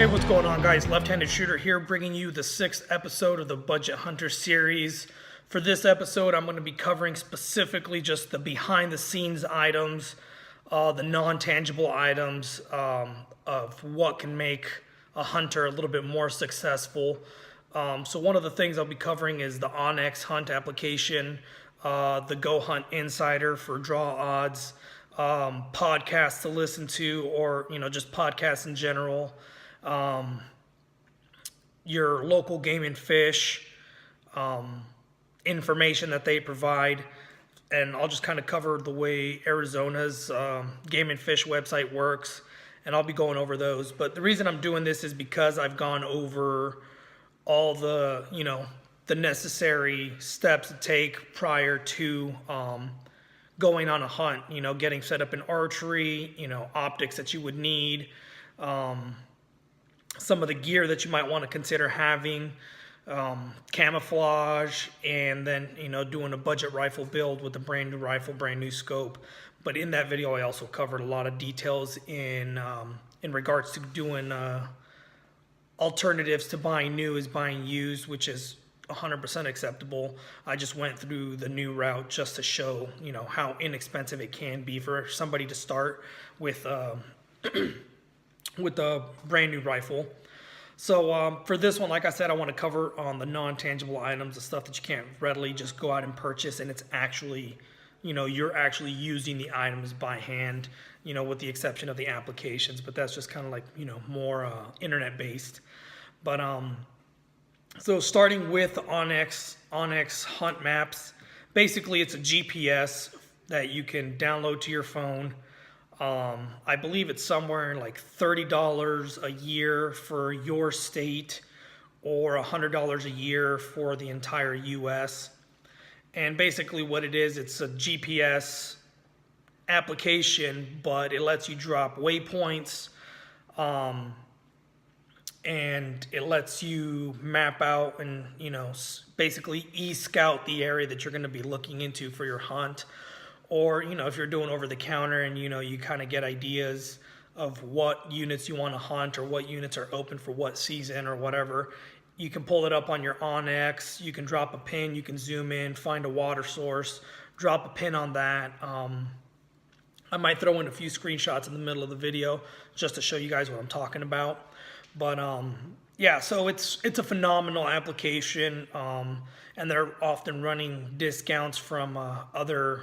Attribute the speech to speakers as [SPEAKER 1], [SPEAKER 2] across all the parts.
[SPEAKER 1] Hey, what's going on, guys? Left-handed shooter here, bringing you the 6th episode of the Budget Hunter series. For this episode, I'm going to be covering specifically just the behind-the-scenes items, the non-tangible items of what can make a hunter a little bit more successful. So one of the things I'll be covering is the OnX Hunt application, the Go Hunt Insider for draw odds, podcasts to listen to, or just podcasts in general. Your local game and fish information that they provide, and I'll just kind of cover the way Arizona's game and fish website works, and I'll be going over those. But the reason I'm doing this is because I've gone over all the the necessary steps to take prior to going on a hunt, getting set up in archery, optics that you would need, some of the gear that you might want to consider having, camouflage, and then doing a budget rifle build with a brand new rifle, brand new scope. But in that video I also covered a lot of details in regards to doing alternatives to buying new is buying used, which is 100% acceptable. I just went through the new route just to show how inexpensive it can be for somebody to start with with a brand new rifle. So for this one, like I said, I want to cover on the non-tangible items, the stuff that you can't readily just go out and purchase, and it's actually, you're actually using the items by hand, with the exception of the applications, but that's just kind of like, more internet based. But so starting with OnX Hunt Maps, basically it's a GPS that you can download to your phone. I believe it's somewhere like $30 a year for your state, or $100 a year for the entire US. And basically what it is, it's a GPS application, but it lets you drop waypoints, and it lets you map out and basically e-scout the area that you're going to be looking into for your hunt. Or if you're doing over the counter and you kind of get ideas of what units you want to hunt or what units are open for what season or whatever, you can pull it up on your OnX. You can drop a pin, you can zoom in, find a water source, drop a pin on that. I might throw in a few screenshots in the middle of the video just to show you guys what I'm talking about. But yeah, so it's a phenomenal application, and they're often running discounts from other,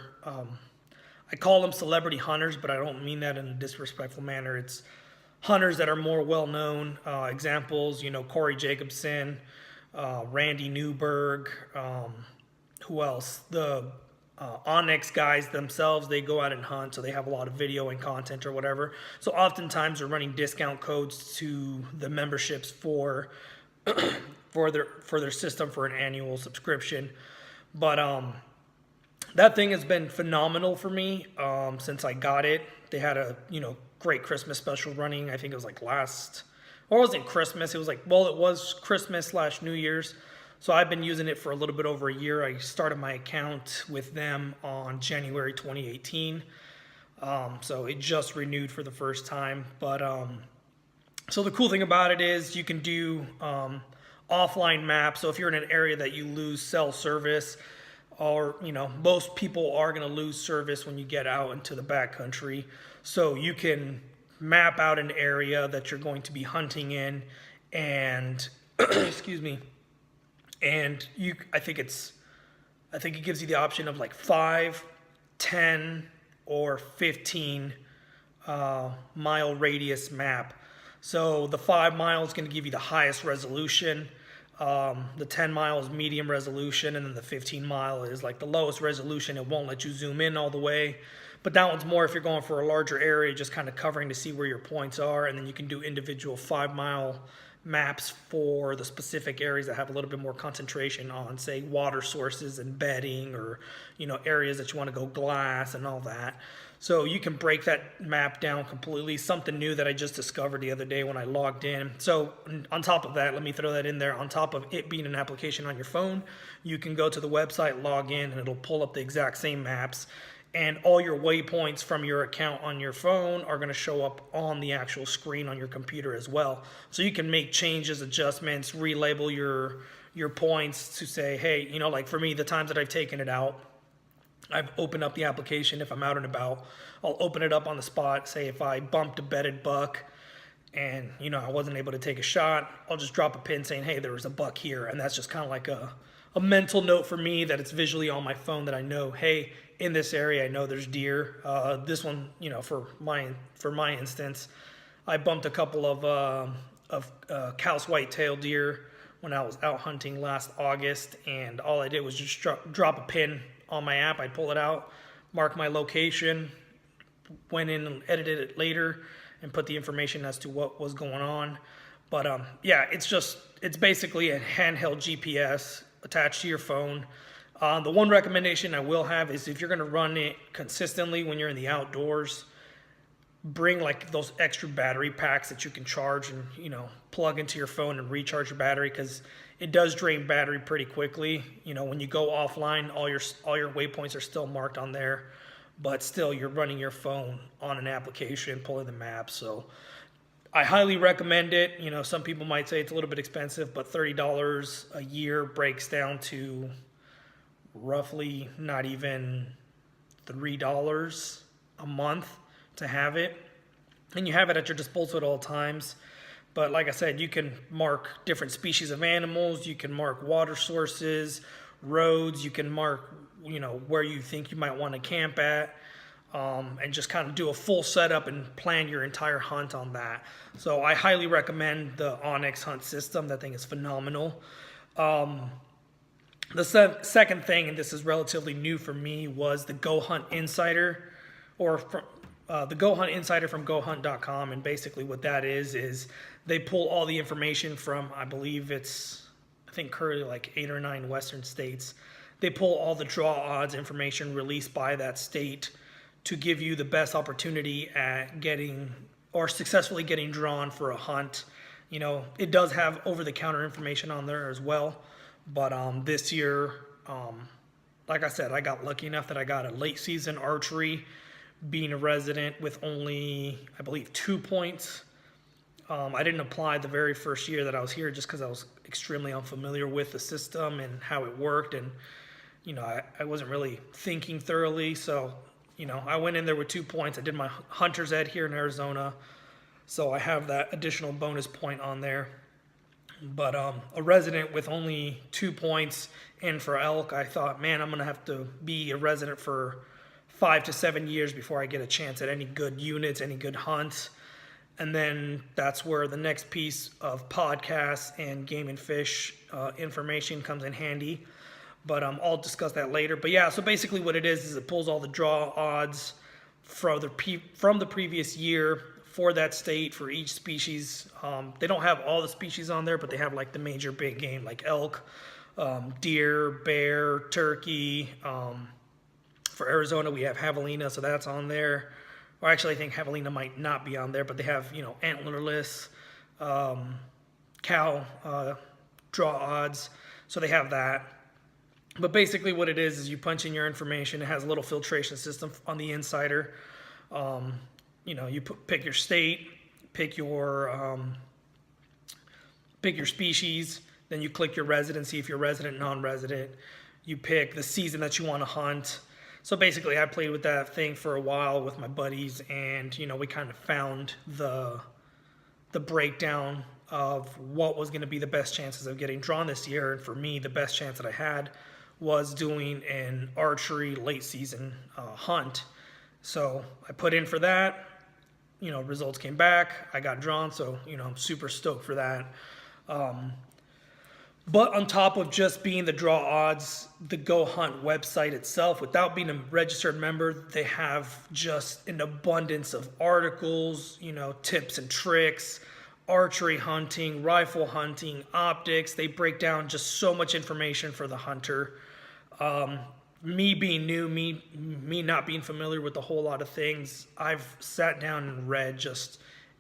[SPEAKER 1] I call them celebrity hunters, but I don't mean that in a disrespectful manner. It's hunters that are more well-known. Examples, Corey Jacobson, Randy Newberg, who else? The OnX guys themselves, they go out and hunt, so they have a lot of video and content or whatever. So oftentimes they're running discount codes to the memberships for for their system for an annual subscription. But that thing has been phenomenal for me since I got it. They had a great Christmas special running. I think it was like or it wasn't Christmas. It was like, well, it was Christmas / New Year's. So I've been using it for a little bit over a year. I started my account with them on January 2018. So it just renewed for the first time. But so the cool thing about it is you can do offline maps. So if you're in an area that you lose cell service, or most people are going to lose service when you get out into the backcountry. So you can map out an area that you're going to be hunting in, and excuse me. And I think it gives you the option of like 5, 10, or 15 mile radius map. So the 5 miles is going to give you the highest resolution. The 10 miles medium resolution, and then the 15 mile is like the lowest resolution. It won't let you zoom in all the way. But that one's more if you're going for a larger area, just kind of covering to see where your points are. And then you can do individual 5 mile maps for the specific areas that have a little bit more concentration on, say, water sources and bedding, or areas that you want to go glass and all that. So you can break that map down completely. Something new that I just discovered the other day when I logged in. So on top of that, let me throw that in there. On top of it being an application on your phone, you can go to the website, log in, and it'll pull up the exact same maps. and all your waypoints from your account on your phone are going to show up on the actual screen on your computer as well. So you can make changes, adjustments, relabel your points to say, hey, you know, like for me, the times that I've taken it out, I've opened up the application. If I'm out and about, I'll open it up on the spot. Say if I bumped a bedded buck and, you know, I wasn't able to take a shot, I'll just drop a pin saying, hey, there was a buck here. And that's just kind of like a mental note for me that it's visually on my phone that I know, hey, in this area, I know there's deer. This one, you know, for my instance, I bumped a couple of Cow's white-tailed deer when I was out hunting last August, and all I did was just drop a pin on my app. I'd pull it out, mark my location, went in and edited it later, and put the information as to what was going on. But yeah, it's basically a handheld GPS attached to your phone. The one recommendation I will have is if you're going to run it consistently when you're in the outdoors, bring like those extra battery packs that you can charge and, you know, plug into your phone and recharge your battery, because it does drain battery pretty quickly. You know, when you go offline, all your waypoints are still marked on there, but still you're running your phone on an application, pulling the map. So I highly recommend it. You know, some people might say it's a little bit expensive, but $30 a year breaks down to roughly not even $3 a month to have it, and you have it at your disposal at all times. But like I said, you can mark different species of animals, you can mark water sources, roads, you can mark, you know, where you think you might want to camp at, and just kind of do a full setup and plan your entire hunt on that. So I highly recommend the OnX Hunt system. That thing is phenomenal. The second thing, and this is relatively new for me, was the Go Hunt Insider, or the Go Hunt Insider from GoHunt.com. And basically what that is they pull all the information from, I think currently like 8 or 9 Western states. They pull all the draw odds information released by that state to give you the best opportunity at getting or successfully getting drawn for a hunt. You know, it does have over-the-counter information on there as well. But this year, like I said, I got lucky enough that I got a late season archery, being a resident with only, I believe, 2 points. I didn't apply the very first year that I was here just because I was extremely unfamiliar with the system and how it worked. And, you know, I wasn't really thinking thoroughly. So, you know, I went in there with 2 points. I did my hunter's ed here in Arizona. So I have that additional bonus point on there. But a resident with only 2 points in for elk, I thought, man, I'm going to have to be a resident for 5 to 7 years before I get a chance at any good units, any good hunts. And then that's where the next piece of podcasts and game and fish information comes in handy. But I'll discuss that later. But yeah, so basically what it is it pulls all the draw odds from the previous year for that state, for each species. They don't have all the species on there, but they have like the major big game like elk, deer, bear, turkey. For Arizona, we have javelina, so that's on there. Or actually, I think javelina might not be on there, but they have, you know, antlerless, cow draw odds, so they have that. But basically what it is you punch in your information. It has a little filtration system on the insider. You know, you pick your state, pick your species, then you click your residency if you're resident, non-resident. You pick the season that you want to hunt. So basically, I played with that thing for a while with my buddies, and you know, we kind of found the breakdown of what was going to be the best chances of getting drawn this year. And for me, the best chance that I had was doing an archery late season hunt. So I put in for that. You know, results came back. I got drawn, so you know, I'm super stoked for that. But on top of just being the draw odds, the Go Hunt website itself, without being a registered member, they have just an abundance of articles, you know, tips and tricks, archery hunting, rifle hunting, optics. They break down just so much information for the hunter. Me being new, me not being familiar with a whole lot of things, I've sat down and read just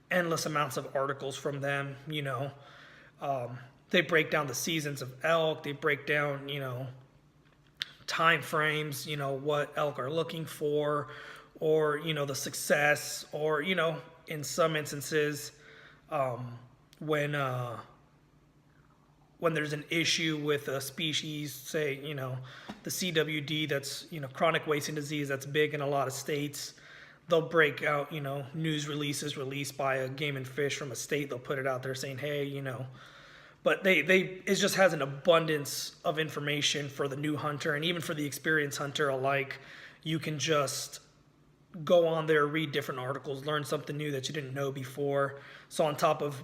[SPEAKER 1] endless amounts of articles from them, you know. They break down the seasons of elk. They break down, you know, time frames, what elk are looking for, or, the success, or, in some instances, when there's an issue with a species, say, the CWD, that's, chronic wasting disease, that's big in a lot of states. They'll break out, news releases released by a Game and Fish from a state. They'll put it out there saying, hey, but it just has an abundance of information for the new hunter and even for the experienced hunter alike. You can just go on there, read different articles, learn something new that you didn't know before. So on top of,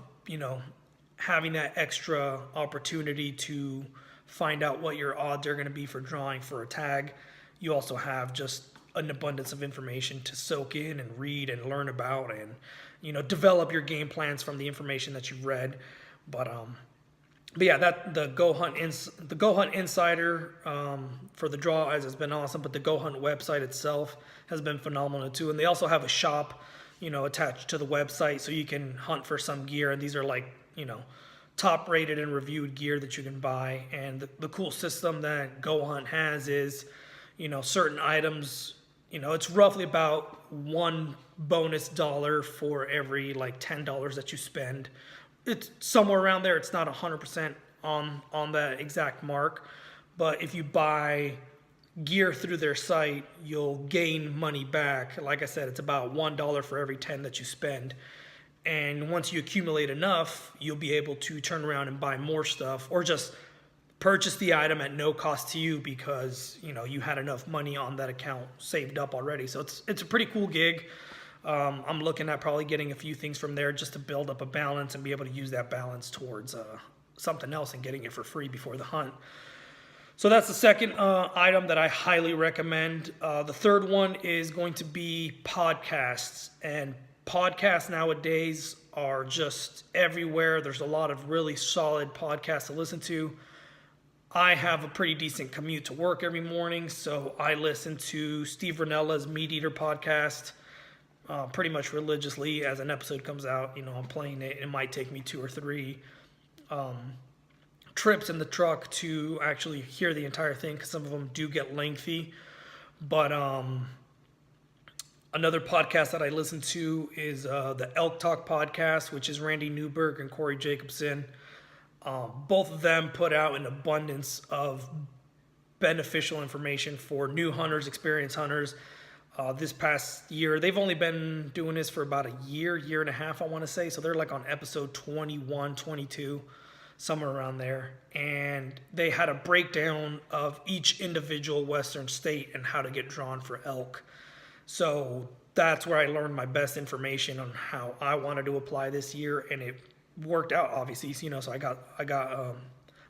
[SPEAKER 1] having that extra opportunity to find out what your odds are going to be for drawing for a tag, you also have just an abundance of information to soak in and read and learn about, and develop your game plans from the information that you've read. But yeah, the Go Hunt Insider for the draw eyes has been awesome, but the Go Hunt website itself has been phenomenal too. And they also have a shop, attached to the website, so you can hunt for some gear, and these are like, top rated and reviewed gear that you can buy. And the cool system that Go Hunt has is, certain items, it's roughly about $1 bonus for every like $10 that you spend. It's somewhere around there. It's not 100% on that exact mark, but if you buy gear through their site, you'll gain money back. Like I said, it's about $1 for every 10 that you spend. And once you accumulate enough, you'll be able to turn around and buy more stuff, or just purchase the item at no cost to you because you had enough money on that account saved up already. So it's a pretty cool gig. I'm looking at probably getting a few things from there just to build up a balance and be able to use that balance towards something else and getting it for free before the hunt. So that's the second item that I highly recommend. The third one is going to be podcasts. And podcasts nowadays are just everywhere. There's a lot of really solid podcasts to listen to. I have a pretty decent commute to work every morning, so I listen to Steve Rinella's Meat Eater podcast pretty much religiously. As an episode comes out, I'm playing it. It might take me 2 or 3 trips in the truck to actually hear the entire thing, because some of them do get lengthy. But another podcast that I listen to is the Elk Talk podcast, which is Randy Newberg and Corey Jacobson. Both of them put out an abundance of beneficial information for new hunters, experienced hunters. This past year, they've only been doing this for about a year and a half, I want to say. So they're like on episode 21, 22, somewhere around there. And they had a breakdown of each individual Western state and how to get drawn for elk. So that's where I learned my best information on how I wanted to apply this year, and it worked out, obviously. So I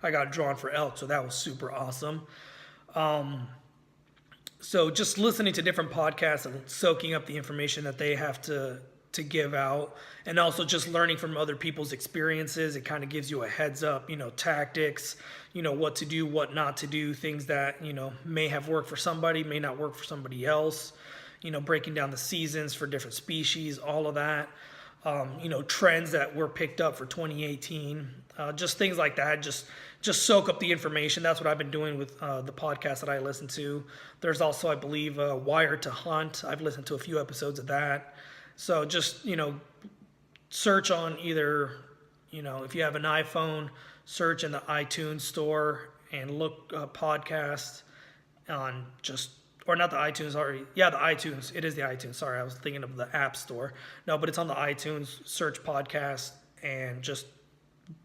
[SPEAKER 1] got drawn for elk, so that was super awesome. So just listening to different podcasts and soaking up the information that they have to give out, and also just learning from other people's experiences, it kind of gives you a heads up, tactics, what to do, what not to do, things that, may have worked for somebody, may not work for somebody else, breaking down the seasons for different species, all of that. Trends that were picked up for 2018, just things like that. Just soak up the information. That's what I've been doing with the podcast that I listen to. There's also, I believe, Wired to Hunt. I've listened to a few episodes of that. So just, search on either, if you have an iPhone, search in the iTunes store and look podcast on just, or not the iTunes, sorry. Yeah, the iTunes. It is the iTunes. Sorry, I was thinking of the App Store. No, but it's on the iTunes. Search podcast and just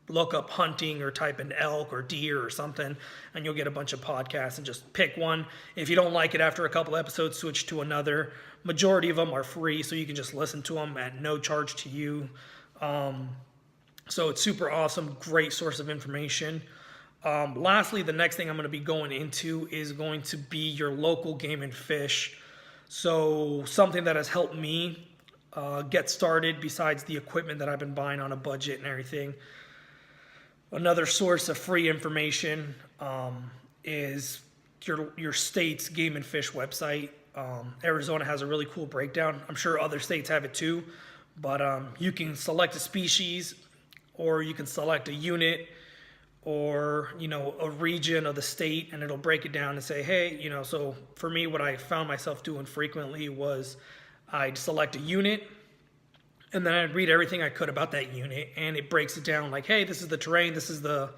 [SPEAKER 1] look up hunting or type in elk or deer or something, and you'll get a bunch of podcasts, and just pick one. If you don't like it after a couple episodes, switch to another. Majority of them are free, so you can just listen to them at no charge to you. So it's super awesome. Great source of information. Lastly, the next thing I'm going to be going into is going to be your local Game and Fish. So something that has helped me get started, besides the equipment that I've been buying on a budget and everything. Another source of free information is your state's Game and Fish website. Arizona has a really cool breakdown. I'm sure other states have it too, but you can select a species, or you can select a unit, or, a region of the state, and it'll break it down and say, hey, so for me, what I found myself doing frequently was I'd select a unit, and then I'd read everything I could about that unit, and it breaks it down like, hey, this is the terrain, this is the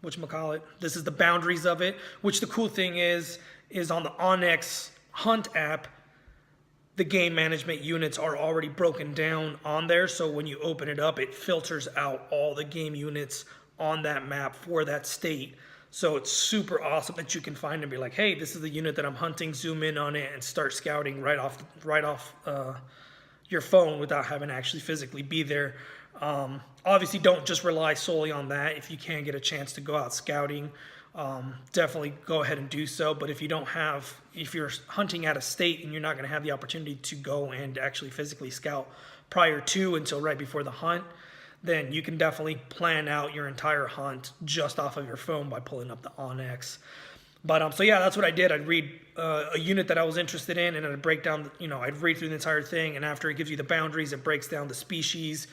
[SPEAKER 1] whatchamacallit, this is the boundaries of it. Which the cool thing is on the OnX Hunt app, the game management units are already broken down on there. So when you open it up, it filters out all the game units on that map for that state. So it's super awesome that you can find and be like, hey, this is the unit that I'm hunting, zoom in on it and start scouting right off your phone without having to actually physically be there. Obviously, don't just rely solely on that. If you can get a chance to go out scouting, definitely go ahead and do so. But if you're hunting out of state and you're not going to have the opportunity to go and actually physically scout prior to until right before the hunt, then you can definitely plan out your entire hunt just off of your phone by pulling up the OnX. But so yeah, that's what I did. I'd read a unit that I was interested in, and I'd break down, I'd read through the entire thing, and after it gives you the boundaries, it breaks down the species,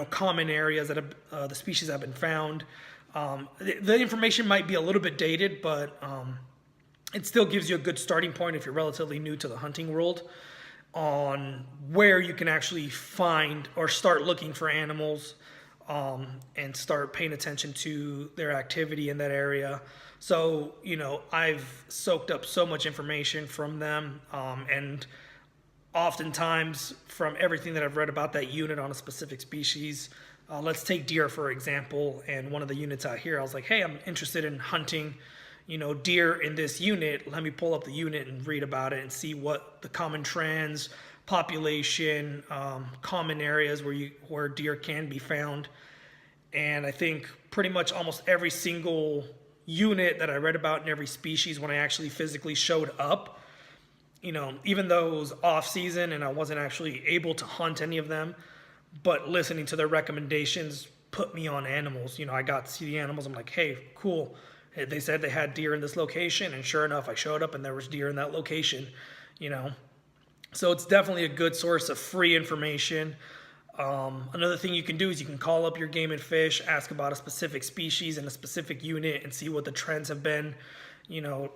[SPEAKER 1] common areas that the species have been found. The information might be a little bit dated, but it still gives you a good starting point if you're relatively new to the hunting world on where you can actually find or start looking for animals, and start paying attention to their activity in that area. So, I've soaked up so much information from them, and oftentimes from everything that I've read about that unit on a specific species. Let's take deer, for example, and one of the units out here, I was like, hey, I'm interested in hunting, deer in this unit. Let me pull up the unit and read about it and see what the common trends, population, common areas where deer can be found. And I think pretty much almost every single unit that I read about in every species, when I actually physically showed up, even though it was off season and I wasn't actually able to hunt any of them, but listening to their recommendations put me on animals. I got to see the animals. I'm like, hey, cool. They said they had deer in this location, and sure enough, I showed up and there was deer in that location, So it's definitely a good source of free information. Another thing you can do is you can call up your Game and Fish, ask about a specific species and a specific unit and see what the trends have been.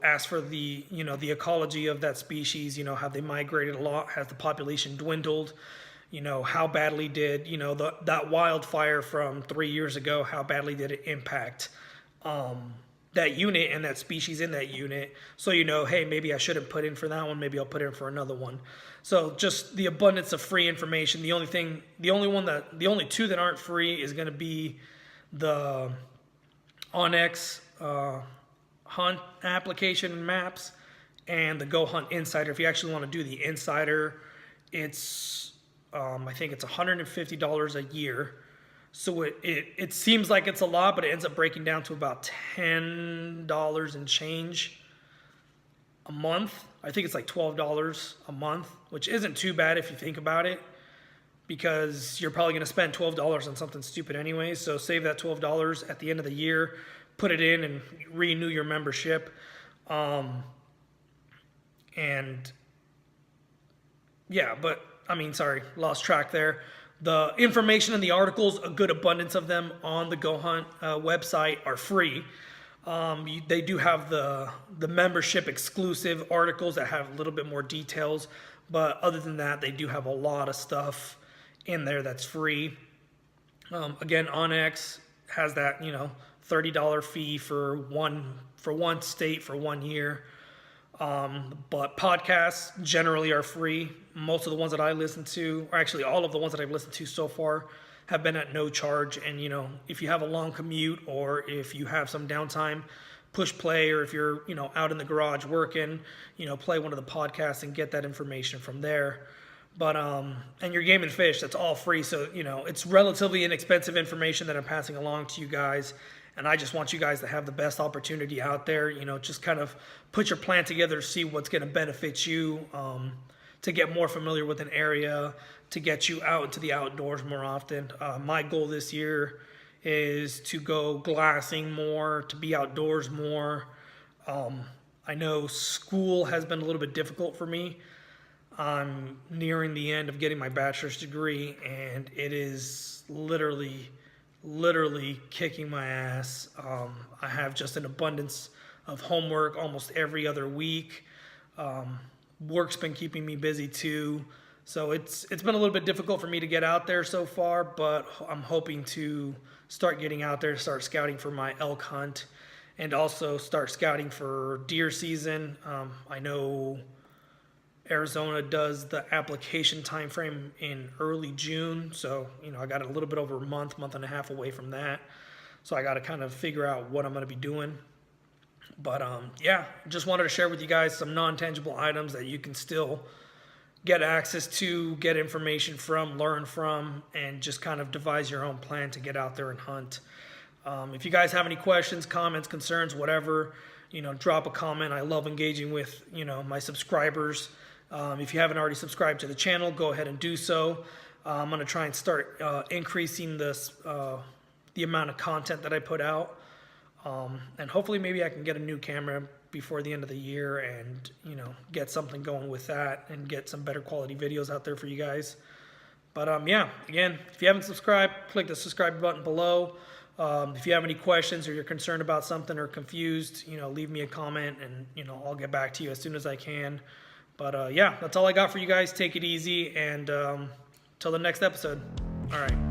[SPEAKER 1] Ask for the ecology of that species. Have they migrated a lot? Has the population dwindled? How badly did, that wildfire from 3 years ago, how badly did it impact that unit and that species in that unit? So, hey, maybe I shouldn't put in for that one. Maybe I'll put in for another one. So just the abundance of free information. The only two that aren't free is going to be the OnX Hunt application and maps and the Go Hunt Insider. If you actually want to do the Insider, it's I think it's $150 a year. So it seems like it's a lot, but it ends up breaking down to about $10 and change a month. I think it's like $12 a month, which isn't too bad if you think about it, because you're probably going to spend $12 on something stupid anyway. So save that $12 at the end of the year, put it in and renew your membership. And yeah, but lost track there. The information in the articles, a good abundance of them on the Go Hunt website, are free. They do have the membership exclusive articles that have a little bit more details, but other than that, they do have a lot of stuff in there that's free. Again, OnX has that $30 fee for one state for 1 year. But podcasts generally are free. Most of the ones that I listen to, or actually all of the ones that I've listened to so far, have been at no charge. And if you have a long commute or if you have some downtime, push play, or if you're out in the garage working, play one of the podcasts and get that information from there. But and your Game and Fish, that's all free. So it's relatively inexpensive information that I'm passing along to you guys. And I just want you guys to have the best opportunity out there. Just kind of put your plan together to see what's going to benefit you, to get more familiar with an area, to get you out into the outdoors more often. My goal this year is to go glassing more, to be outdoors more. I know school has been a little bit difficult for me. I'm nearing the end of getting my bachelor's degree, and it is literally literally kicking my ass. I have just an abundance of homework almost every other week. Work's been keeping me busy too. So it's been a little bit difficult for me to get out there so far, but I'm hoping to start getting out there, start scouting for my elk hunt, and also start scouting for deer season. I know Arizona does the application time frame in early June, so I got a little bit over a month and a half away from that. So I got to kind of figure out what I'm going to be doing. But yeah, just wanted to share with you guys some non-tangible items that you can still get access to, get information from, learn from, and just kind of devise your own plan to get out there and hunt. If you guys have any questions, comments, concerns, whatever, drop a comment. I love engaging with, my subscribers. If you haven't already subscribed to the channel, go ahead and do so. I'm going to try and start increasing the amount of content that I put out. And hopefully maybe I can get a new camera before the end of the year and, get something going with that and get some better quality videos out there for you guys. But yeah, again, if you haven't subscribed, click the subscribe button below. If you have any questions or you're concerned about something or confused, leave me a comment and, I'll get back to you as soon as I can. But yeah, that's all I got for you guys. Take it easy, and till the next episode. All right.